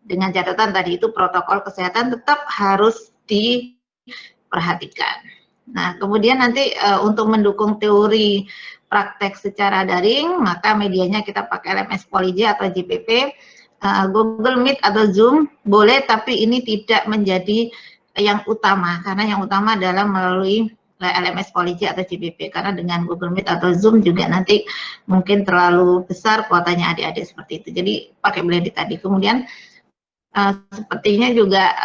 dengan catatan tadi itu protokol kesehatan tetap harus diperhatikan. Nah, kemudian nanti untuk mendukung teori praktek secara daring, maka medianya kita pakai LMS Poliji atau JPP, Google Meet atau Zoom boleh, tapi ini tidak menjadi yang utama, karena yang utama adalah melalui LMS Poliji atau JPP, karena dengan Google Meet atau Zoom juga nanti mungkin terlalu besar kuotanya adik-adik seperti itu. Jadi pakai blended tadi. Kemudian sepertinya juga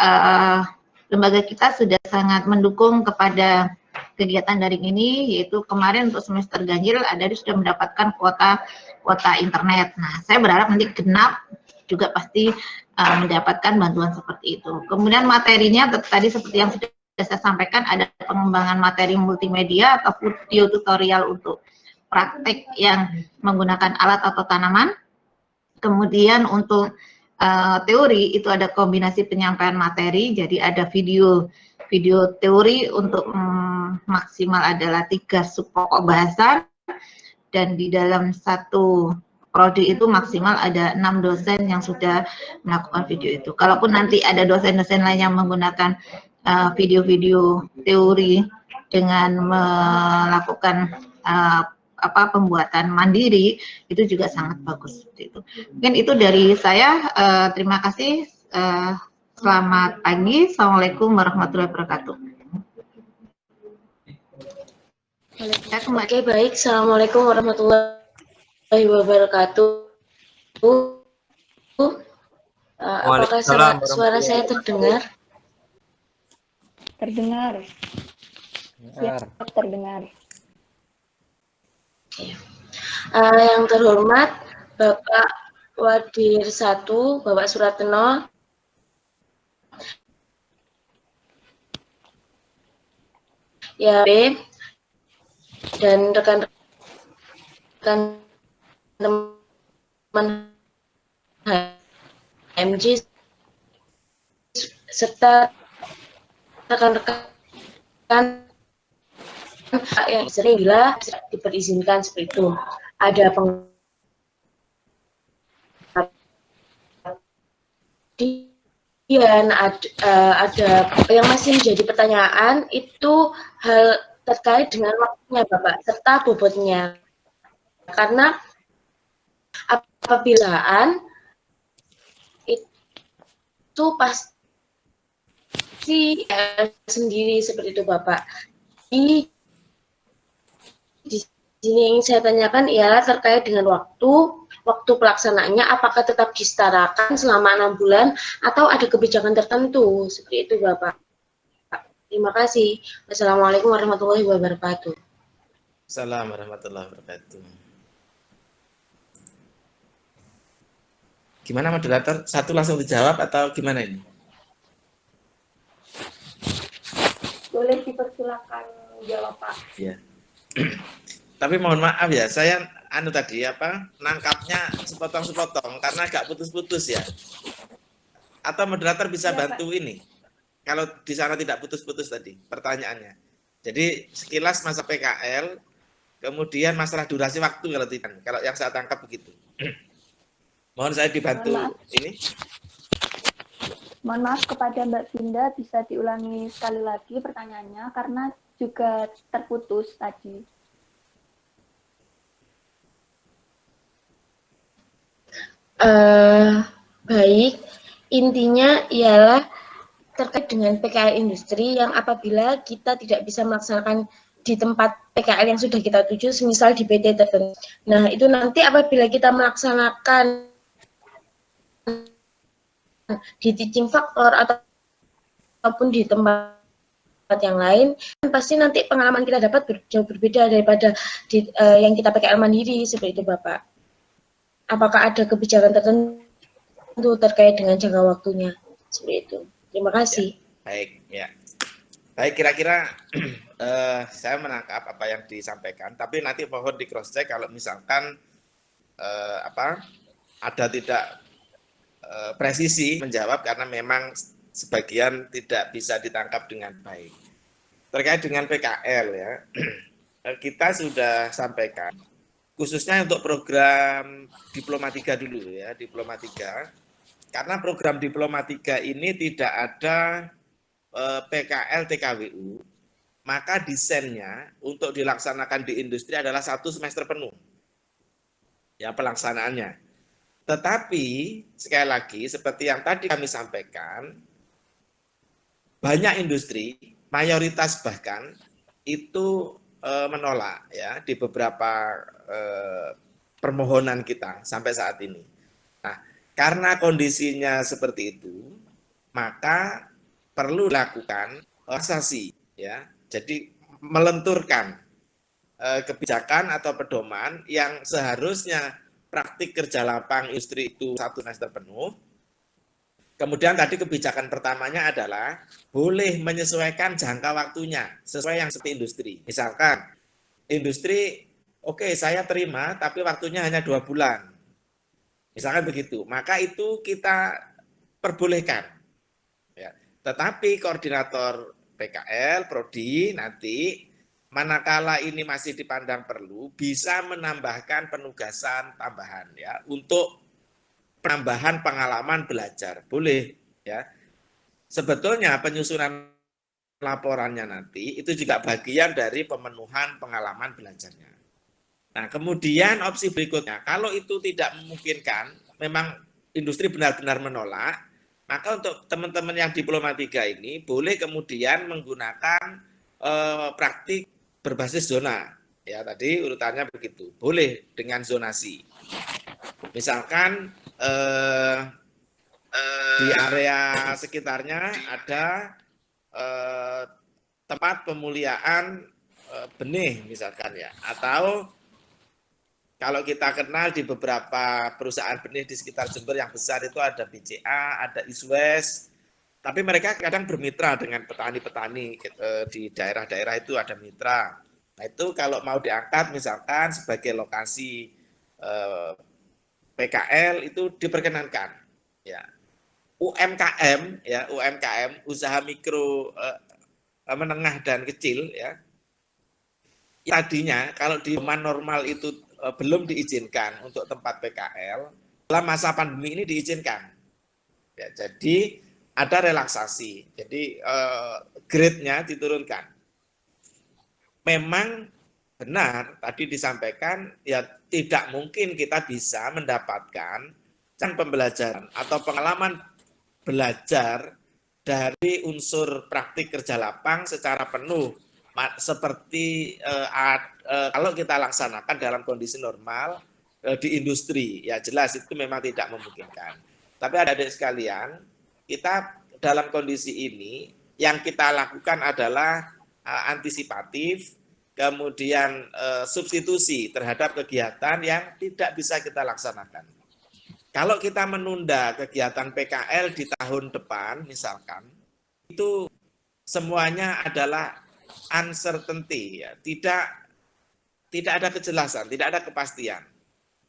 lembaga kita sudah sangat mendukung kepada kegiatan daring ini, yaitu kemarin untuk semester ganjil adik sudah mendapatkan kuota internet. Nah, saya berharap nanti genap juga pasti mendapatkan bantuan seperti itu. Kemudian materinya tadi seperti yang sudah saya sampaikan, ada pengembangan materi multimedia atau video tutorial untuk praktek yang menggunakan alat atau tanaman. Kemudian untuk teori itu ada kombinasi penyampaian materi, jadi ada video teori untuk maksimal adalah 3 subpokok bahasa, dan di dalam satu prodi itu maksimal ada 6 dosen yang sudah melakukan video itu. Kalaupun nanti ada dosen-dosen lain yang menggunakan video-video teori dengan melakukan pembuatan mandiri, itu juga sangat bagus seperti itu. Mungkin itu dari saya. Terima kasih. Selamat pagi. Assalamualaikum warahmatullahi wabarakatuh. Oke, baik. Assalamualaikum warahmatullahi wabarakatuh. Apakah suara saya terdengar? Terdengar. Siap, terdengar. Yang terhormat Bapak Wadir 1, Bapak Suratno, ya B, dan rekan-rekan teman HMJ serta rekan-rekan yang sering bila diperizinkan seperti itu. Ada pengabdian, ada yang masih menjadi pertanyaan itu hal terkait dengan waktunya Bapak serta bobotnya. Karena apabila itu pasti sendiri seperti itu Bapak. Di sini yang saya tanyakan ialah terkait dengan waktu pelaksanaannya, apakah tetap disetarakan selama 6 bulan atau ada kebijakan tertentu seperti itu Bapak. Terima kasih. Wassalamualaikum warahmatullahi wabarakatuh. Assalamualaikum warahmatullahi wabarakatuh. Gimana moderator? Satu langsung dijawab atau gimana ini? Boleh dipersilakan jawab Pak. Ya. Tapi mohon maaf ya, saya nangkapnya sepotong-sepotong karena agak putus-putus ya. Atau moderator bisa bantu Pak. Ini. Kalau di sana tidak putus-putus tadi pertanyaannya. Jadi sekilas masa PKL, kemudian masalah durasi waktu kalau tidak. Kalau yang saya tangkap begitu. Mohon saya dibantu ini. Mohon maaf kepada Mbak Binda, bisa diulangi sekali lagi pertanyaannya karena juga terputus tadi. Baik, intinya ialah terkait dengan PKL industri yang apabila kita tidak bisa melaksanakan di tempat PKL yang sudah kita tuju, semisal di PT tertentu. Nah, itu nanti apabila kita melaksanakan di teaching factor ataupun di tempat yang lain, pasti nanti pengalaman kita dapat jauh berbeda daripada yang kita PKL mandiri seperti itu Bapak. Apakah ada kebijakan tertentu terkait dengan jangka waktunya seperti itu? Terima kasih. Ya, baik, ya. Baik, kira-kira saya menangkap apa yang disampaikan, tapi nanti mohon di cross check kalau misalkan ada tidak presisi menjawab karena memang sebagian tidak bisa ditangkap dengan baik. Terkait dengan PKL ya, kita sudah sampaikan khususnya untuk program Diploma 3 dulu ya, Diploma 3 karena program Diploma 3 ini tidak ada PKL TKWU, maka desainnya untuk dilaksanakan di industri adalah 1 semester penuh. Ya, pelaksanaannya. Tetapi sekali lagi seperti yang tadi kami sampaikan, banyak industri, mayoritas bahkan itu menolak ya di beberapa permohonan kita sampai saat ini. Nah, karena kondisinya seperti itu, maka perlu dilakukan relaksasi ya. Jadi melenturkan kebijakan atau pedoman yang seharusnya praktik kerja lapang industri itu 1 semester penuh. Kemudian tadi kebijakan pertamanya adalah boleh menyesuaikan jangka waktunya sesuai yang seperti industri. Misalkan industri, oke, saya terima tapi waktunya hanya 2 bulan. Misalkan begitu, maka itu kita perbolehkan. Ya. Tetapi koordinator PKL, Prodi nanti manakala ini masih dipandang perlu bisa menambahkan penugasan tambahan ya untuk penambahan pengalaman belajar. Boleh ya. Sebetulnya penyusunan laporannya nanti itu juga bagian dari pemenuhan pengalaman belajarnya. Nah, kemudian opsi berikutnya, kalau itu tidak memungkinkan, memang industri benar-benar menolak, maka untuk teman-teman yang Diploma 3 ini boleh kemudian menggunakan praktik berbasis zona. Ya, tadi urutannya begitu. Boleh dengan zonasi. Misalkan di area sekitarnya ada tempat pemuliaan benih misalkan ya, atau kalau kita kenal di beberapa perusahaan benih di sekitar Jember yang besar itu ada BCA, ada Iswes, tapi mereka kadang bermitra dengan petani-petani di daerah-daerah itu ada mitra. Nah itu kalau mau diangkat misalkan sebagai lokasi PKL itu diperkenankan. Ya. UMKM ya, UMKM usaha mikro menengah dan kecil ya. Tadinya kalau di zaman normal itu belum diizinkan untuk tempat PKL, dalam masa pandemi ini diizinkan. Ya, jadi ada relaksasi. Jadi grade-nya diturunkan. Memang benar tadi disampaikan ya tidak mungkin kita bisa mendapatkan pembelajaran atau pengalaman belajar dari unsur praktik kerja lapang secara penuh seperti kalau kita laksanakan dalam kondisi normal di industri, ya jelas itu memang tidak memungkinkan. Tapi adik-adik sekalian, kita dalam kondisi ini yang kita lakukan adalah antisipatif, kemudian substitusi terhadap kegiatan yang tidak bisa kita laksanakan. Kalau kita menunda kegiatan PKL di tahun depan, misalkan, itu semuanya adalah uncertainty, ya. Tidak ada kejelasan, tidak ada kepastian.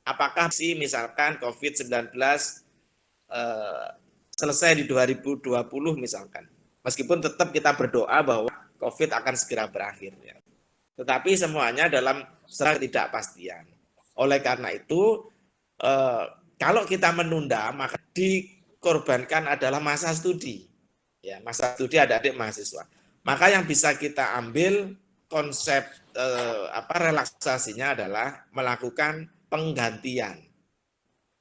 Apakah misalkan COVID-19 selesai di 2020 misalkan, meskipun tetap kita berdoa bahwa COVID akan segera berakhir. Ya. Tetapi semuanya dalam ketidakpastian. Oleh karena itu, kalau kita menunda, maka dikorbankan adalah masa studi. Ya, masa studi adik-adik mahasiswa. Maka yang bisa kita ambil konsep relaksasinya adalah melakukan penggantian.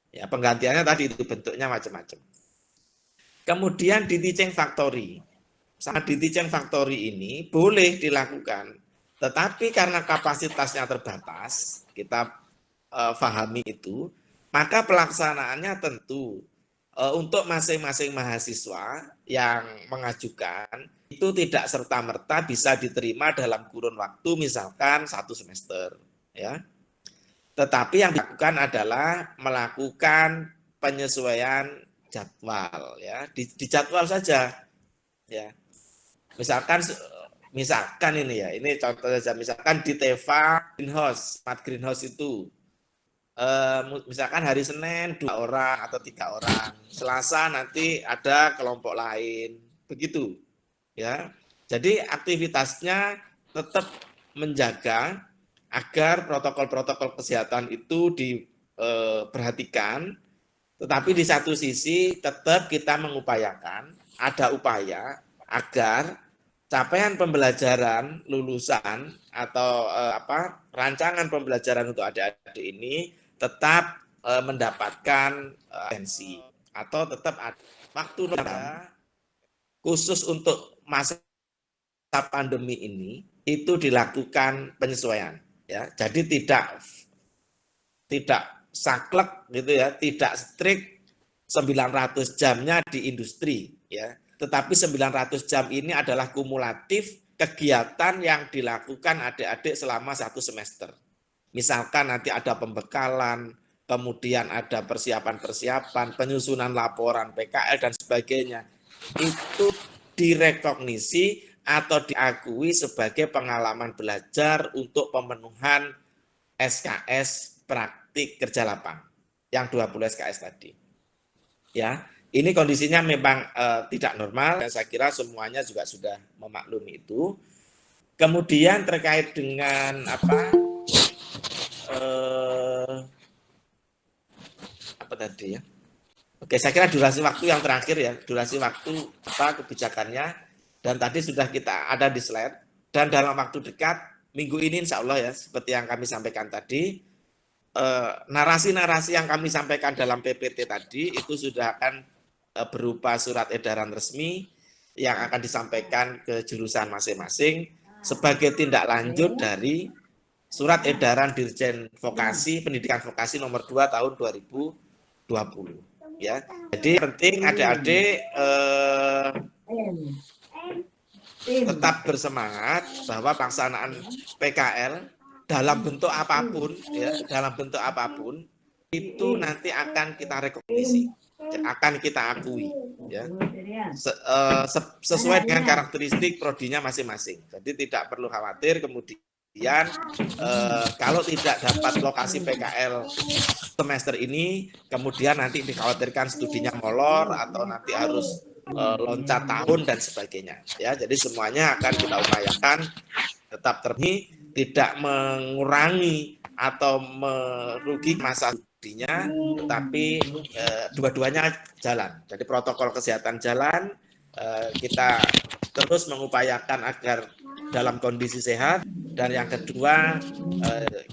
Ya, penggantiannya tadi itu bentuknya macam-macam. Kemudian di teaching factory. Sama di teaching factory ini boleh dilakukan, tetapi karena kapasitasnya terbatas, kita pahami itu, maka pelaksanaannya tentu untuk masing-masing mahasiswa yang mengajukan itu tidak serta-merta bisa diterima dalam kurun waktu misalkan 1 semester, ya. Tetapi yang dilakukan adalah melakukan penyesuaian jadwal, ya, di jadwal saja, ya. Misalkan ini ya, ini contoh saja, misalkan di Teva Greenhouse, smart greenhouse itu. Misalkan hari Senin 2 orang atau 3 orang, Selasa nanti ada kelompok lain, begitu ya. Jadi aktivitasnya tetap menjaga agar protokol-protokol kesehatan itu diperhatikan Tetapi di satu sisi tetap kita mengupayakan, ada upaya agar capaian pembelajaran lulusan atau rancangan pembelajaran untuk adik-adik ini tetap mendapatkan atensi atau tetap ada waktu khusus untuk masa pandemi ini itu dilakukan penyesuaian, ya. Jadi tidak saklek gitu ya, tidak strict 900 jamnya di industri, ya. Tetapi 900 jam ini adalah kumulatif kegiatan yang dilakukan adik-adik selama 1 semester. Misalkan nanti ada pembekalan, kemudian ada persiapan-persiapan, penyusunan laporan PKL dan sebagainya. Itu direkognisi atau diakui sebagai pengalaman belajar untuk pemenuhan SKS praktik kerja lapang yang 20 SKS tadi. Ya, ini kondisinya memang tidak normal dan saya kira semuanya juga sudah memaklumi itu. Kemudian terkait dengan apa tadi ya? Oke, saya kira durasi waktu yang terakhir ya, durasi waktu kebijakannya. Dan tadi sudah kita ada di slide, dan dalam waktu dekat, minggu ini insya Allah ya, seperti yang kami sampaikan tadi, narasi-narasi yang kami sampaikan dalam PPT tadi, itu sudah akan berupa surat edaran resmi yang akan disampaikan ke jurusan masing-masing sebagai tindak lanjut dari surat edaran Dirjen Vokasi, Pendidikan Vokasi nomor 2 tahun 2020. Ya, jadi penting adik-adik tetap bersemangat bahwa pelaksanaan PKL dalam bentuk apapun, ya, dalam bentuk apapun itu nanti akan kita rekognisi, akan kita akui, ya, sesuai dengan karakteristik prodinya masing-masing. Jadi tidak perlu khawatir kemudian kalau tidak dapat lokasi PKL semester ini, kemudian nanti dikhawatirkan studinya molor atau nanti harus loncat tahun dan sebagainya, ya. Jadi semuanya akan kita upayakan tetap terpenuhi, tidak mengurangi atau merugi masa studinya, tetapi dua-duanya jalan. Jadi protokol kesehatan jalan, kita terus mengupayakan agar dalam kondisi sehat, dan yang kedua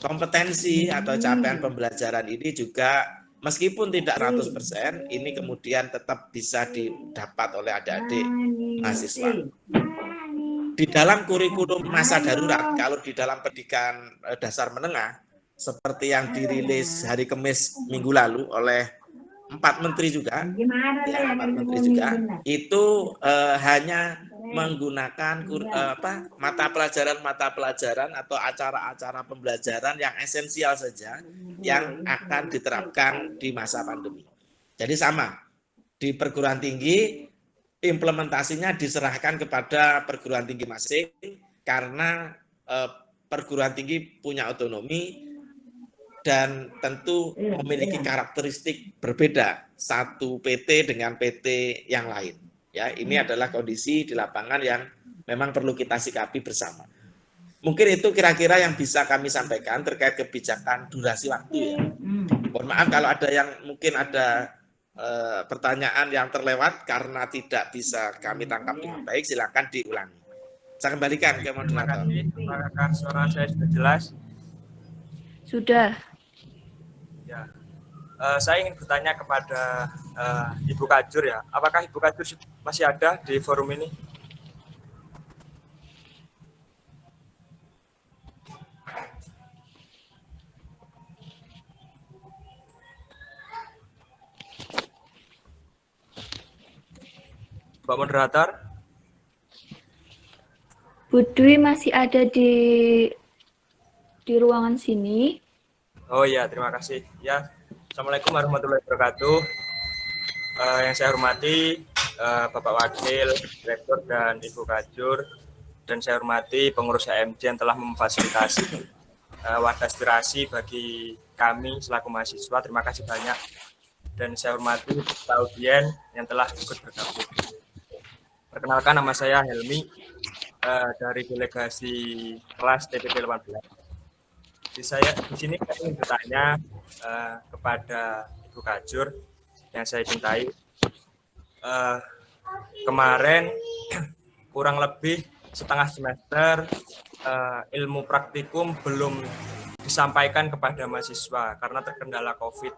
kompetensi atau capaian pembelajaran ini juga meskipun tidak 100%, ini kemudian tetap bisa didapat oleh adik-adik mahasiswa. Di dalam kurikulum masa darurat, kalau di dalam pendidikan dasar menengah, seperti yang dirilis hari Kamis minggu lalu oleh 4 menteri juga, ya, 4 menteri juga, itu hanya menggunakan mata pelajaran atau acara-acara pembelajaran yang esensial saja yang akan diterapkan di masa pandemi. Jadi sama, di perguruan tinggi implementasinya diserahkan kepada perguruan tinggi masing, karena perguruan tinggi punya otonomi dan tentu memiliki karakteristik berbeda satu PT dengan PT yang lain. Ya, ini adalah kondisi di lapangan yang memang perlu kita sikapi bersama. Mungkin itu kira-kira yang bisa kami sampaikan terkait kebijakan durasi waktu, ya. Mohon maaf kalau ada yang mungkin ada pertanyaan yang terlewat karena tidak bisa kami tangkap dengan baik, silakan diulangi. Saya kembalikan ke moderator. Apakah suara saya sudah jelas? Sudah. Ya. Saya ingin bertanya kepada Ibu Kajur, ya. Apakah Ibu Kajur masih ada di forum ini? Pak Moderator? Bu Dwi masih ada di ruangan sini. Oh iya, terima kasih. Ya, Assalamualaikum warahmatullahi wabarakatuh. Yang saya hormati Bapak Wakil, Direktur dan Ibu Kajur, dan saya hormati pengurus HMJ yang telah memfasilitasi wadah aspirasi bagi kami selaku mahasiswa. Terima kasih banyak. Dan saya hormati Pak Audien yang telah ikut bergabung. Perkenalkan, nama saya Helmi dari delegasi kelas TPP 18. Di sini saya ingin bertanya kepada Ibu Kajur, yang saya cintai. Kemarin kurang lebih setengah semester ilmu praktikum belum disampaikan kepada mahasiswa karena terkendala COVID.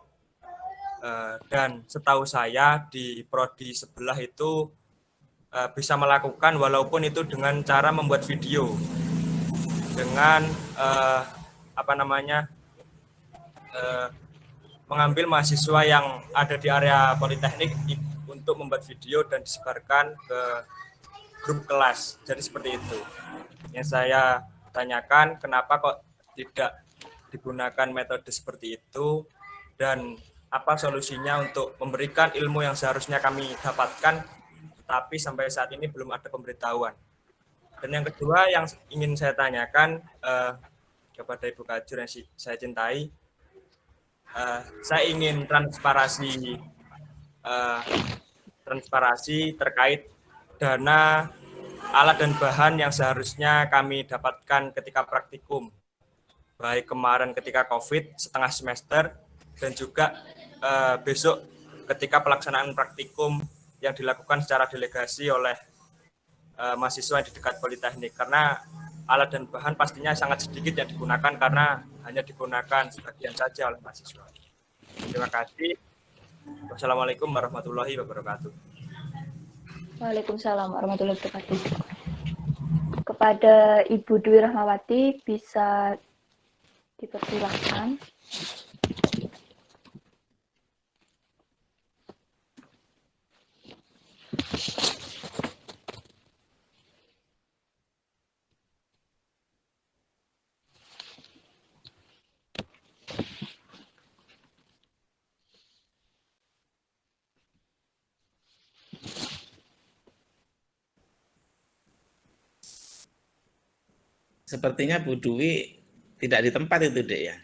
Dan setahu saya di prodi sebelah itu bisa melakukan walaupun itu dengan cara membuat video dengan mengambil mahasiswa yang ada di area politeknik untuk membuat video dan disebarkan ke grup kelas. Jadi seperti itu. Yang saya tanyakan, kenapa kok tidak digunakan metode seperti itu dan apa solusinya untuk memberikan ilmu yang seharusnya kami dapatkan, tapi sampai saat ini belum ada pemberitahuan. Dan yang kedua yang ingin saya tanyakan kepada Ibu Kajur yang saya cintai, saya ingin transparansi terkait dana, alat dan bahan yang seharusnya kami dapatkan ketika praktikum, baik kemarin ketika COVID setengah semester dan juga besok ketika pelaksanaan praktikum yang dilakukan secara delegasi oleh mahasiswa di dekat politeknik, karena alat dan bahan pastinya sangat sedikit yang digunakan karena hanya digunakan sebagian saja oleh mahasiswa. Terima kasih. Wassalamualaikum warahmatullahi wabarakatuh. Waalaikumsalam warahmatullahi wabarakatuh. Kepada Ibu Dwi Rahmawati bisa dipersilahkan. Sepertinya Bu Dwi tidak di tempat itu, Dek, ya.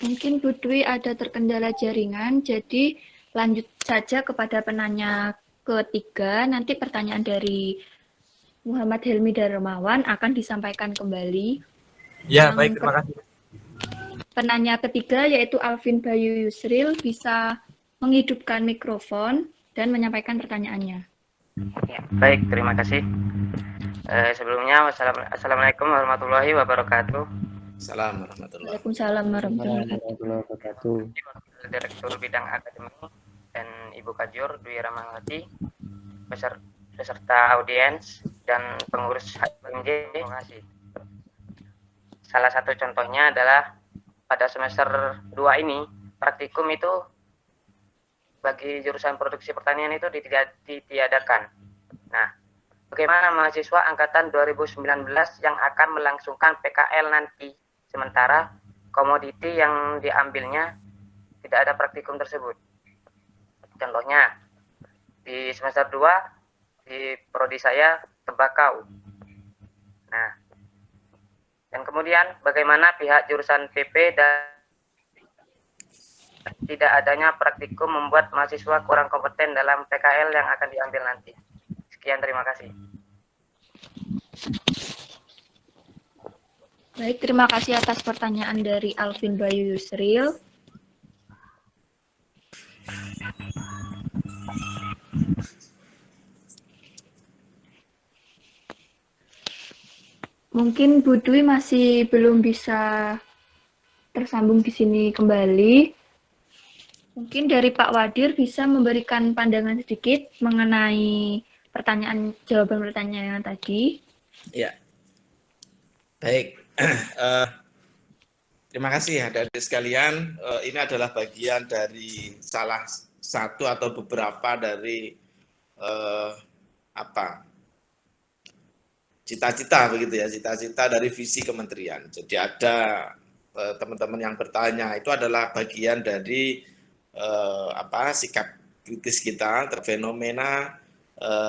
Mungkin Bu Dwi ada terkendala jaringan, jadi lanjut saja kepada penanya ketiga. Nanti pertanyaan dari Muhammad Helmi Darmawan akan disampaikan kembali. Ya, baik, terima kasih. Penanya ketiga yaitu Alvin Bayu Yusril, bisa menghidupkan mikrofon dan menyampaikan pertanyaannya. Ya, baik, terima kasih. Sebelumnya, Assalamualaikum warahmatullahi wabarakatuh. Assalamualaikum warahmatullahi Waalaikumsalam warahmatullahi wabarakatuh. Direktur Bidang Akademik dan Ibu Kajur Dwi Rahmawati, beserta audiens dan pengurus HMJ. Terima kasih. Salah satu contohnya adalah pada semester 2 ini, praktikum itu bagi jurusan produksi pertanian itu ditiadakan. Nah, bagaimana mahasiswa angkatan 2019 yang akan melangsungkan PKL nanti, sementara komoditi yang diambilnya tidak ada praktikum tersebut. Contohnya, di semester 2, di prodi saya, tembakau. Nah, dan kemudian bagaimana pihak jurusan PP dan tidak adanya praktikum membuat mahasiswa kurang kompeten dalam PKL yang akan diambil nanti. Sekian, terima kasih. Baik, terima kasih atas pertanyaan dari Alvin Bayu Yusril. Mungkin Bu Dwi masih belum bisa tersambung di sini kembali. Mungkin dari Pak Wadir bisa memberikan pandangan sedikit mengenai jawaban pertanyaan tadi. Ya, baik. Terima kasih adik-adik sekalian. Ini adalah bagian dari salah satu atau beberapa dari cita-cita begitu ya, cita-cita dari visi kementerian. Jadi ada teman-teman yang bertanya, itu adalah bagian dari sikap kritis kita terhadap fenomena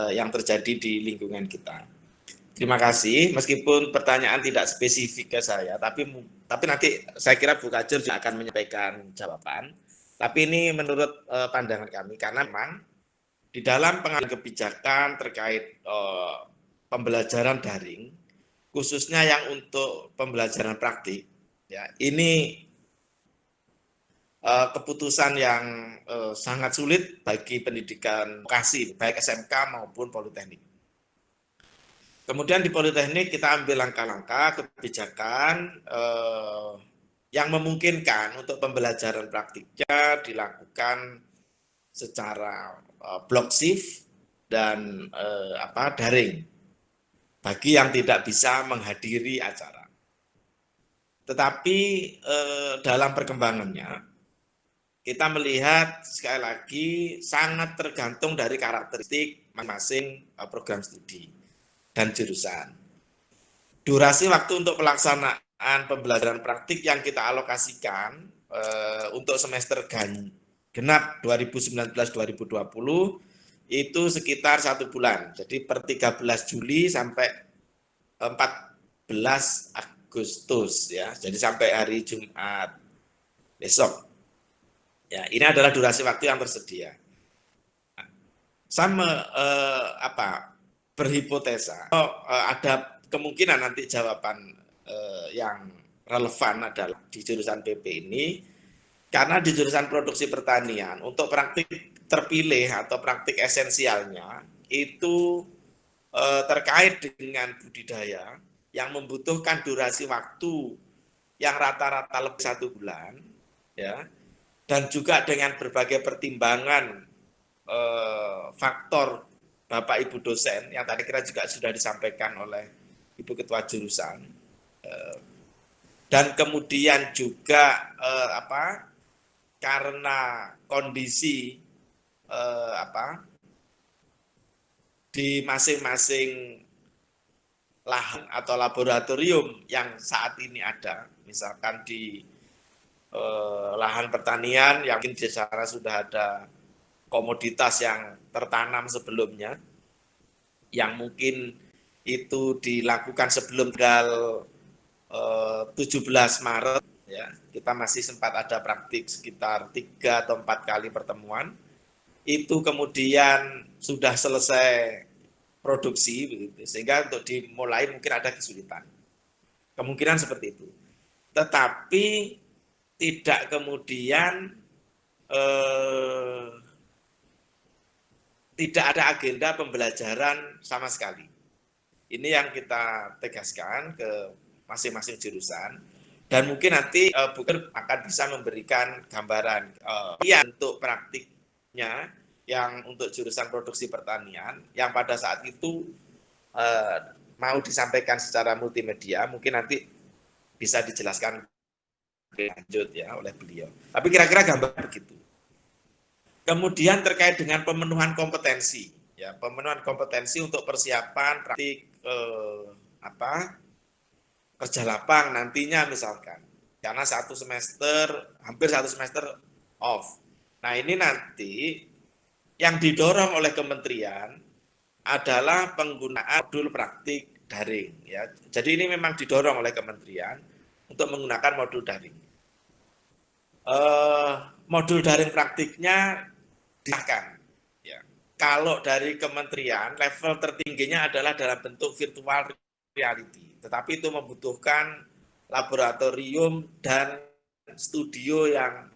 yang terjadi di lingkungan kita. Terima kasih, meskipun pertanyaan tidak spesifik ke saya, tapi nanti saya kira Bu Kajur juga akan menyampaikan jawaban. Tapi ini menurut pandangan kami, karena memang di dalam pengambilan kebijakan terkait pembelajaran daring, khususnya yang untuk pembelajaran praktik, Ya, ini keputusan yang sangat sulit bagi pendidikan vokasi, baik SMK maupun Politeknik. Kemudian di Politeknik kita ambil langkah-langkah kebijakan yang memungkinkan untuk pembelajaran praktiknya dilakukan secara block shift dan daring bagi yang tidak bisa menghadiri acara. Tetapi dalam perkembangannya kita melihat sekali lagi sangat tergantung dari karakteristik masing-masing program studi dan jurusan. Durasi waktu untuk pelaksanaan pembelajaran praktik yang kita alokasikan untuk semester genap 2019-2020 itu sekitar 1 bulan. Jadi per 13 Juli sampai 14 Agustus ya. Jadi sampai hari Jumat besok. Ya, ini adalah durasi waktu yang tersedia. Sama berhipotesa ada kemungkinan nanti jawaban yang relevan adalah di jurusan PP ini, karena di jurusan produksi pertanian untuk praktik terpilih atau praktik esensialnya itu terkait dengan budidaya yang membutuhkan durasi waktu yang rata-rata lebih 1 bulan, ya, dan juga dengan berbagai pertimbangan faktor Bapak Ibu dosen yang tadi kira juga sudah disampaikan oleh Ibu Ketua Jurusan, dan kemudian juga karena kondisi di masing-masing lahan atau laboratorium yang saat ini ada, misalkan di lahan pertanian yang mungkin di sana sudah ada komoditas yang tertanam sebelumnya, yang mungkin itu dilakukan sebelum tanggal 17 Maret, ya, kita masih sempat ada praktik sekitar 3 atau 4 kali pertemuan, itu kemudian sudah selesai produksi, begitu, sehingga untuk dimulai mungkin ada kesulitan. Kemungkinan seperti itu. Tetapi tidak kemudian tidak ada agenda pembelajaran sama sekali. Ini yang kita tegaskan ke masing-masing jurusan, dan mungkin nanti Buker akan bisa memberikan gambaran untuk praktiknya yang untuk jurusan produksi pertanian yang pada saat itu mau disampaikan secara multimedia, mungkin nanti bisa dijelaskan lanjut ya oleh beliau. Tapi kira-kira gambar begitu. Kemudian terkait dengan pemenuhan kompetensi, ya, pemenuhan kompetensi untuk persiapan praktik kerja lapang nantinya misalkan, karena hampir satu semester off. Nah, ini nanti yang didorong oleh kementerian adalah penggunaan modul praktik daring, ya. Jadi ini memang didorong oleh kementerian untuk menggunakan modul daring. Modul daring praktiknya disahkan. Ya. Kalau dari kementerian, level tertingginya adalah dalam bentuk virtual reality. Tetapi itu membutuhkan laboratorium dan studio yang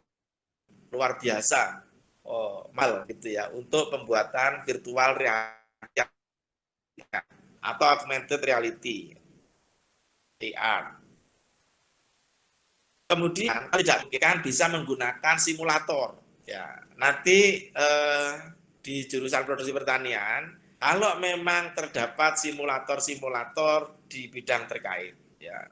luar biasa, mahal gitu ya, untuk pembuatan virtual reality atau augmented reality, AR. Kemudian tidak mungkin bisa menggunakan simulator. Ya, nanti di jurusan produksi pertanian, kalau memang terdapat simulator-simulator di bidang terkait, ya,